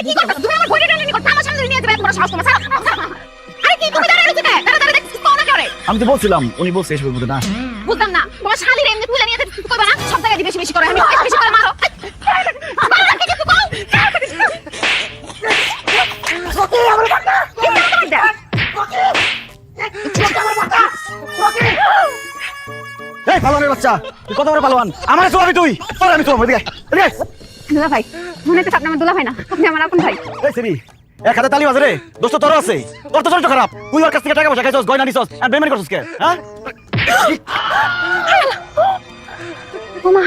কি করছ তুমি আমার ঘড়ি ডালে নিকট আমার সামনে নিয়ে যাবে এত বড় সাহস তোমার আরে কি তুমি দাঁড়ায় রইছো কেন দাঁড়া দেখছিস কোন না করে আমি তো বলছিলাম উনি বলছে এসবের মধ্যে না বুঝতাম না তোমার শালীর এমনি তুলে নিয়ে যেতে করবে না সব জায়গায় বেশি বেশি করে আমি বেশি করে মারো ওকে আমার কথা কি করতে দাও এই পালোয়ানের বাচ্চা তুই কত বড় পালোয়ান আমারে চোয়াবি তুই তোর আমি চোয়াবো এদিকে এদিকে দুলা ভাই মনে তো আপনি আমার দুলা ভাই না আপনি আমার আপন ভাই এই সেবি এক হাতে তালি বাজে রে দোস্ত তোর আছে তোর তো চরিত্র খারাপ তুই ওর কাছ থেকে টাকা পয়সা খাইছস গয়না নিছস আর বেইমানি করছস কে হ্যাঁ ওমা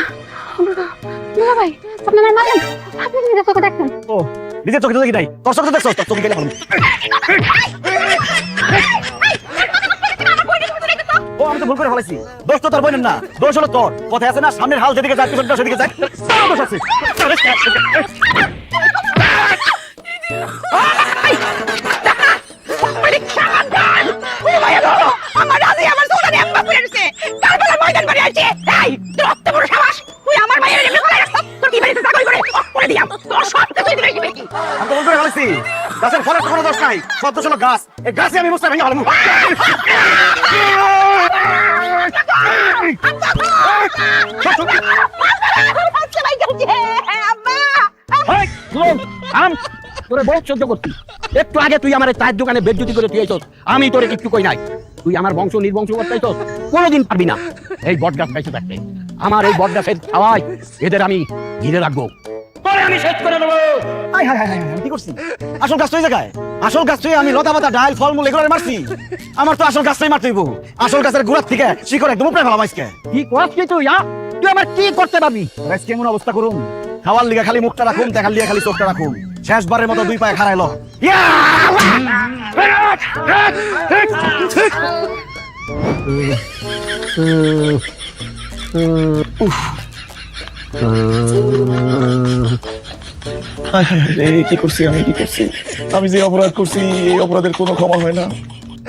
দুলা ভাই আপনি আমার মারেন আপনি নিজের চোখে দেখেন ও নিজের চোখে তো দেখি নাই তোর চোখে তো দেখছস তোর চোখে গেলে ভালো ও আমি তো ভুল করে ফেলেছি দোষ তো তোর বোনের না দোষ হলো তোর কথায় আছে না সামনের হাল যেদিকে যায় পিছনটা সেদিকে যায় তোর দোষ আছে আমার রাজি আমার সোনা নিয়ে আম্মা পড়ে গেছে কারবালা ময়দান করে আসছে এই তোর অত বড় সাহস তুই আমার মায়ের এমনি করে রাখছ তোর কি বাড়িতে চাকরি করে দিলাম তোর সব তো তুই দিবি কি আমি তো ভুল করে ফেলেছি গাছের ফলের কোনো দোষ নাই সব দোষ হলো গাছ এই গাছে আমি মুস্তা ভেঙে ফেলবো তোরে বহুত সহ্য করতি একটু আগে তুই আমার চায়ের দোকানে বেজ্জতি করে তুই আইছস আমি তোরে কিছু কই নাই তুই আমার বংশ নির্বংশ করতে আইছস কোনোদিন পারবি না এই বট গাছ খাইতে থাকতে আমার এই বট গাছের খাওয়াই এদের আমি ঘিরে রাখবো তোরে আমি শেষ করে দেবো আয় হায় হায় হায় আমি কি করছি আসল গাছ তো এই জায়গায় আসল গাছ তুই আমি লতা পাতা ডাল ফলমূল এগুলো মারছি আমার তো আসল গাছটাই মারতে হইব আসল গাছের গোড়ার থেকে শিকড় একদম উপরে ফেলাম আজকে কি করছ কি তুই তুই আমার কি করতে পারবি আজকে এমন অবস্থা করুন খাওয়ার লিগা খালি মুখটা রাখুন দেখার লিগা খালি চোখটা রাখুন শেষবারের মতো দুই পায়ে খাড়াইলো কি করছি আমি কি করছি আমি যে অপরাধ করছি এই অপরাধের কোনো ক্ষমা হয় না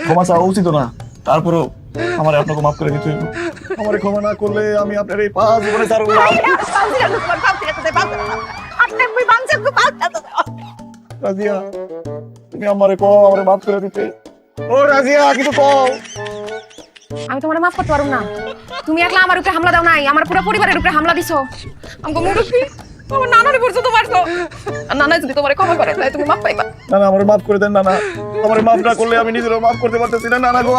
ক্ষমা চাওয়া উচিত না তারপরও আমার আপনাকে মাফ করে দিতে হইব আমার ক্ষমা না করলে আমি আপনার এই পা জীবনে ছাড়ব না রাজিয়া তুমি আমারে কও আমারে মাফ করে দিতে ও রাজিয়া কিছু কও আমি তোমারে মাফ করতে পারব না তুমি একলা আমার উপরে হামলা দাও নাই আমার পুরো পরিবারের উপরে হামলা দিছো আমগো মুরুব্বি আমার নানারে পর্যন্ত মারছো আর নানা যদি তোমারে ক্ষমা করে তাহলে তুমি মাফ পাইবা না না আমারে মাফ করে দেন না না আমারে মাফ না করলে আমি নিজেরও মাফ করতে পারতেছি না না না গো